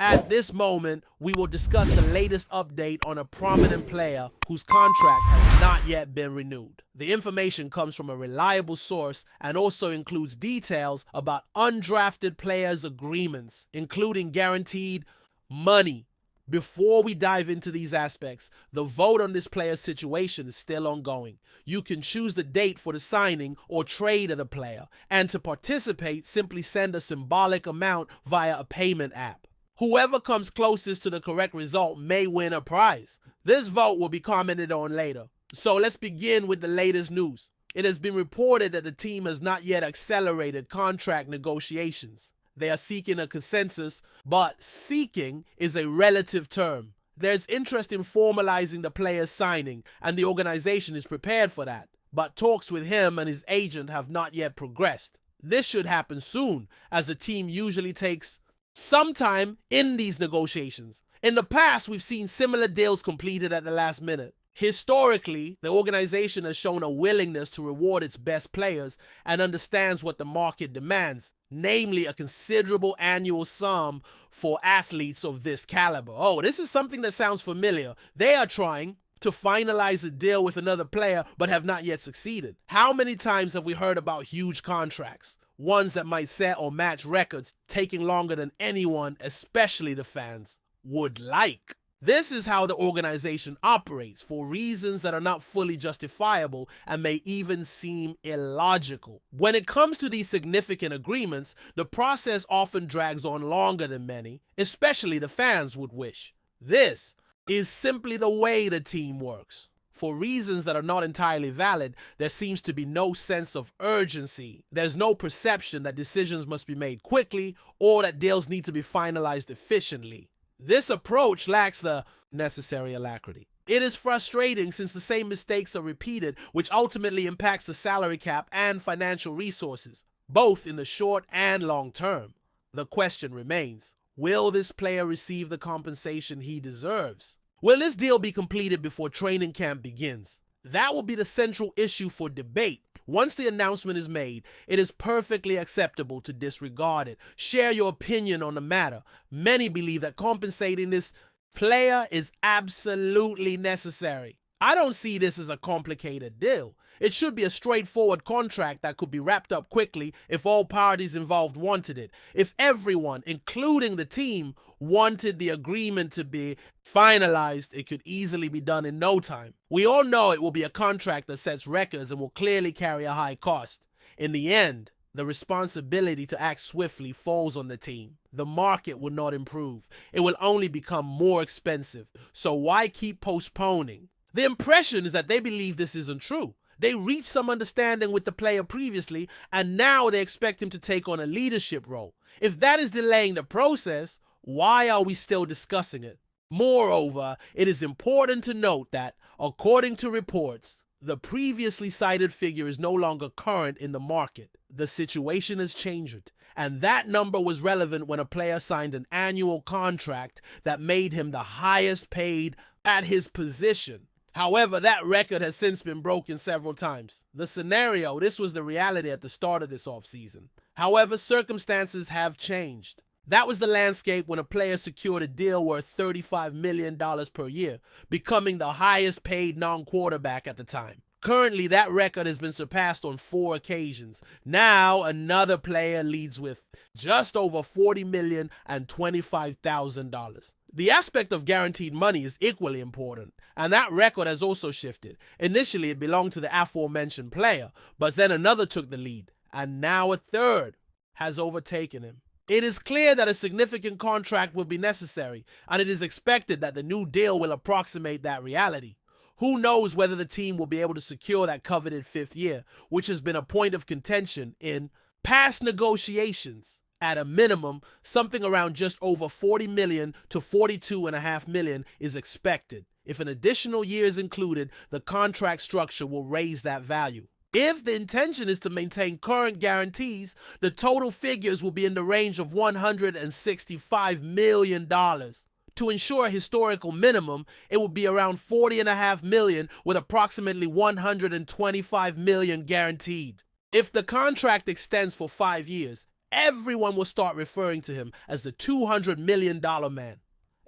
At this moment, we will discuss the latest update on a prominent player whose contract has not yet been renewed. The information comes from a reliable source and also includes details about undrafted players' agreements, including guaranteed money. Before we dive into these aspects, the vote on this player's situation is still ongoing. You can choose the date for the signing or trade of the player, and to participate, simply send a symbolic amount via a payment app. Whoever comes closest to the correct result may win a prize. This vote will be commented on later. So let's begin with the latest news. It has been reported that the team has not yet accelerated contract negotiations. They are seeking a consensus, but seeking is a relative term. There's interest in formalizing the player's signing, and the organization is prepared for that. But talks with him and his agent have not yet progressed. This should happen soon, as the team usually takes some time in these negotiations. In the past, we've seen similar deals completed at the last minute. Historically, the organization has shown a willingness to reward its best players and understands what the market demands, namely a considerable annual sum for athletes of this caliber. Oh, this is something that sounds familiar. They are trying to finalize a deal with another player but have not yet succeeded. How many times have we heard about huge contracts? Ones that might set or match records, taking longer than anyone, especially the fans, would like. This is how the organization operates for reasons that are not fully justifiable and may even seem illogical. When it comes to these significant agreements, the process often drags on longer than many, especially the fans, would wish. This is simply the way the team works. For reasons that are not entirely valid, there seems to be no sense of urgency. There's no perception that decisions must be made quickly or that deals need to be finalized efficiently. This approach lacks the necessary alacrity. It is frustrating since the same mistakes are repeated, which ultimately impacts the salary cap and financial resources, both in the short and long term. The question remains, will this player receive the compensation he deserves? Will this deal be completed before training camp begins? That will be the central issue for debate. Once the announcement is made, it is perfectly acceptable to disregard it. Share your opinion on the matter. Many believe that compensating this player is absolutely necessary. I don't see this as a complicated deal. It should be a straightforward contract that could be wrapped up quickly if all parties involved wanted it. If everyone, including the team, wanted the agreement to be finalized, it could easily be done in no time. We all know it will be a contract that sets records and will clearly carry a high cost. In the end, the responsibility to act swiftly falls on the team. The market will not improve. It will only become more expensive. So why keep postponing? The impression is that they believe this isn't true. They reached some understanding with the player previously, and now they expect him to take on a leadership role. If that is delaying the process, why are we still discussing it? Moreover, it is important to note that, according to reports, the previously cited figure is no longer current in the market. The situation has changed, and that number was relevant when a player signed an annual contract that made him the highest paid at his position. However, that record has since been broken several times. This was the reality at the start of this offseason. However, circumstances have changed. That was the landscape when a player secured a deal worth $35 million per year, becoming the highest paid non-quarterback at the time. Currently, that record has been surpassed on 4 occasions. Now, another player leads with just over $40 million and $25,000. The aspect of guaranteed money is equally important, and that record has also shifted. Initially, it belonged to the aforementioned player, but then another took the lead, and now a third has overtaken him. It is clear that a significant contract will be necessary, and it is expected that the new deal will approximate that reality. Who knows whether the team will be able to secure that coveted 5th year, which has been a point of contention in past negotiations. At a minimum, something around just over $40 million to $42.5 million is expected. If an additional year is included, the contract structure will raise that value. If the intention is to maintain current guarantees, the total figures will be in the range of $165 million. To ensure a historical minimum, it will be around $40.5 million with approximately $125 million guaranteed. If the contract extends for 5 years, everyone will start referring to him as the $200 million man,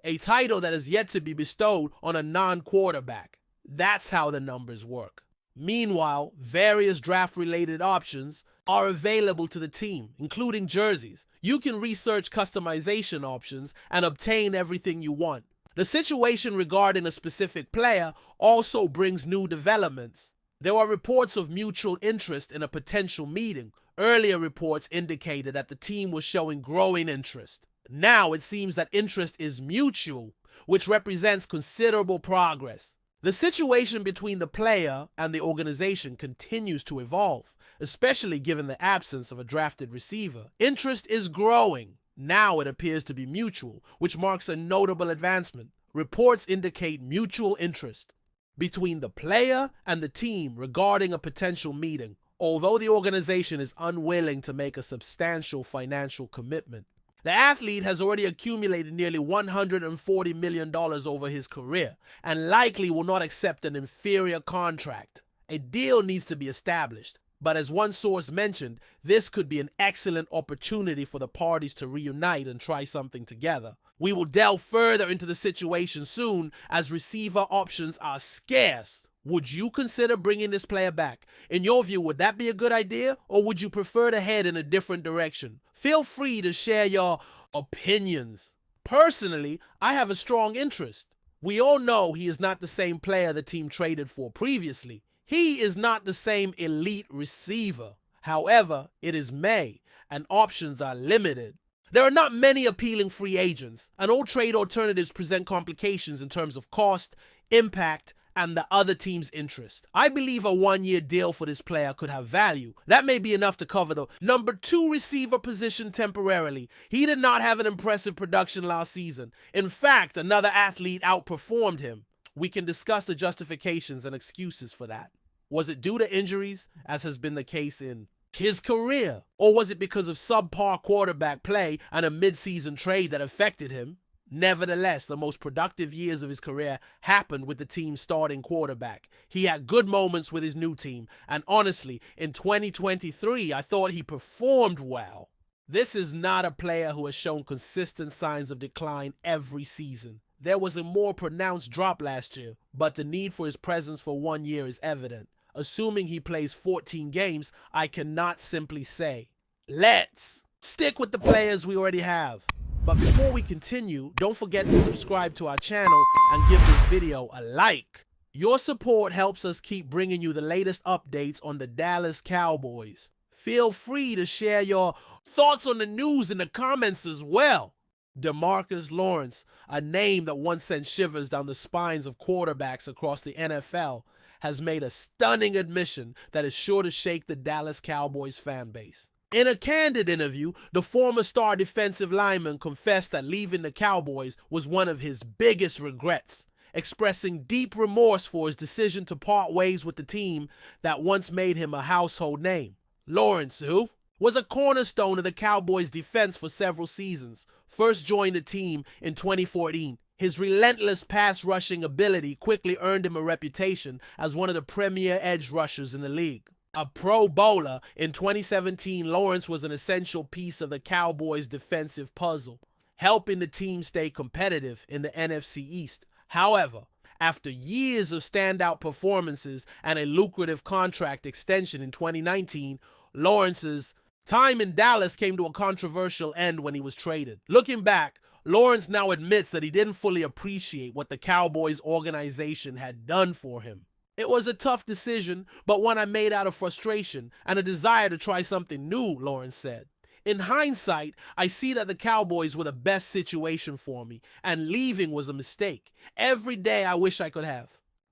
a title that is yet to be bestowed on a non-quarterback. That's how the numbers work. Meanwhile, various draft-related options are available to the team, including jerseys. You can research customization options and obtain everything you want. The situation regarding a specific player also brings new developments. There are reports of mutual interest in a potential meeting. Earlier reports indicated that the team was showing growing interest. Now it seems that interest is mutual, which represents considerable progress. The situation between the player and the organization continues to evolve, especially given the absence of a drafted receiver. Interest is growing. Now it appears to be mutual, which marks a notable advancement. Reports indicate mutual interest between the player and the team regarding a potential meeting, although the organization is unwilling to make a substantial financial commitment. The athlete has already accumulated nearly $140 million over his career and likely will not accept an inferior contract. A deal needs to be established, but as one source mentioned, this could be an excellent opportunity for the parties to reunite and try something together. We will delve further into the situation soon as receiver options are scarce. Would you consider bringing this player back? In your view, would that be a good idea, or would you prefer to head in a different direction? Feel free to share your opinions. Personally, I have a strong interest. We all know he is not the same player the team traded for previously. He is not the same elite receiver. However, it is May, and options are limited. There are not many appealing free agents, and all trade alternatives present complications in terms of cost, impact, and the other team's interest. I believe a one-year deal for this player could have value. That may be enough to cover the number 2 receiver position temporarily. He did not have an impressive production last season. In fact, another athlete outperformed him. We can discuss the justifications and excuses for that. Was it due to injuries, as has been the case in his career? Or was it because of subpar quarterback play and a mid-season trade that affected him? Nevertheless, the most productive years of his career happened with the team's starting quarterback. He had good moments with his new team, and honestly, in 2023, I thought he performed well. This is not a player who has shown consistent signs of decline every season. There was a more pronounced drop last year, but the need for his presence for 1 year is evident. Assuming he plays 14 games, I cannot simply say, let's stick with the players we already have. But before we continue, don't forget to subscribe to our channel and give this video a like. Your support helps us keep bringing you the latest updates on the Dallas Cowboys. Feel free to share your thoughts on the news in the comments as well. Demarcus Lawrence, a name that once sent shivers down the spines of quarterbacks across the NFL, has made a stunning admission that is sure to shake the Dallas Cowboys fan base. In a candid interview, the former star defensive lineman confessed that leaving the Cowboys was one of his biggest regrets, expressing deep remorse for his decision to part ways with the team that once made him a household name. Lawrence, who was a cornerstone of the Cowboys' defense for several seasons, first joined the team in 2014. His relentless pass-rushing ability quickly earned him a reputation as one of the premier edge rushers in the league. A Pro Bowler, in 2017, Lawrence was an essential piece of the Cowboys' defensive puzzle, helping the team stay competitive in the NFC East. However, after years of standout performances and a lucrative contract extension in 2019, Lawrence's time in Dallas came to a controversial end when he was traded. Looking back, Lawrence now admits that he didn't fully appreciate what the Cowboys organization had done for him. It was a tough decision, but one I made out of frustration and a desire to try something new, Lawrence said. In hindsight, I see that the Cowboys were the best situation for me, and leaving was a mistake. Every day I wish I could have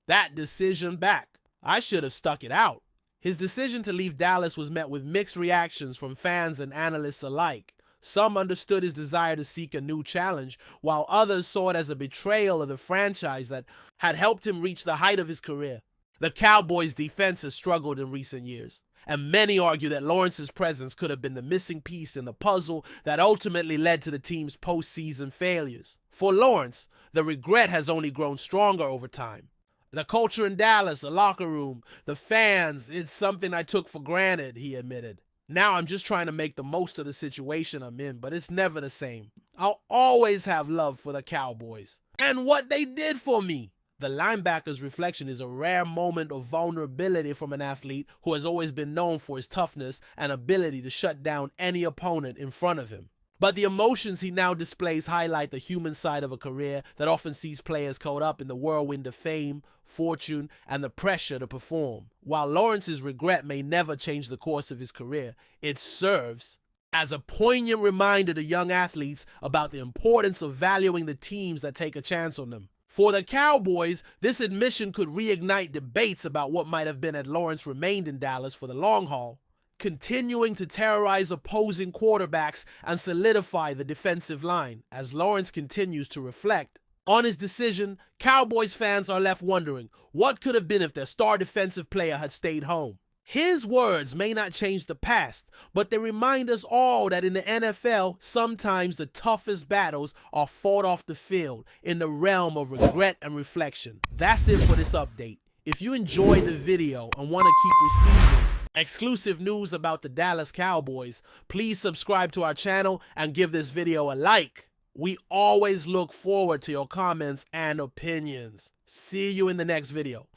that decision back. I should have stuck it out. His decision to leave Dallas was met with mixed reactions from fans and analysts alike. Some understood his desire to seek a new challenge, while others saw it as a betrayal of the franchise that had helped him reach the height of his career. The Cowboys' defense has struggled in recent years, and many argue that Lawrence's presence could have been the missing piece in the puzzle that ultimately led to the team's postseason failures. For Lawrence, the regret has only grown stronger over time. The culture in Dallas, the locker room, the fans, it's something I took for granted, he admitted. Now I'm just trying to make the most of the situation I'm in, but it's never the same. I'll always have love for the Cowboys and what they did for me. The linebacker's reflection is a rare moment of vulnerability from an athlete who has always been known for his toughness and ability to shut down any opponent in front of him. But the emotions he now displays highlight the human side of a career that often sees players caught up in the whirlwind of fame, fortune, and the pressure to perform. While Lawrence's regret may never change the course of his career, it serves as a poignant reminder to young athletes about the importance of valuing the teams that take a chance on them. For the Cowboys, this admission could reignite debates about what might have been had Lawrence remained in Dallas for the long haul, continuing to terrorize opposing quarterbacks and solidify the defensive line. As Lawrence continues to reflect on his decision, Cowboys fans are left wondering what could have been if their star defensive player had stayed home. His words may not change the past, but they remind us all that in the NFL, sometimes the toughest battles are fought off the field in the realm of regret and reflection. That's it for this update. If you enjoyed the video and want to keep receiving exclusive news about the Dallas Cowboys, please subscribe to our channel and give this video a like. We always look forward to your comments and opinions. See you in the next video.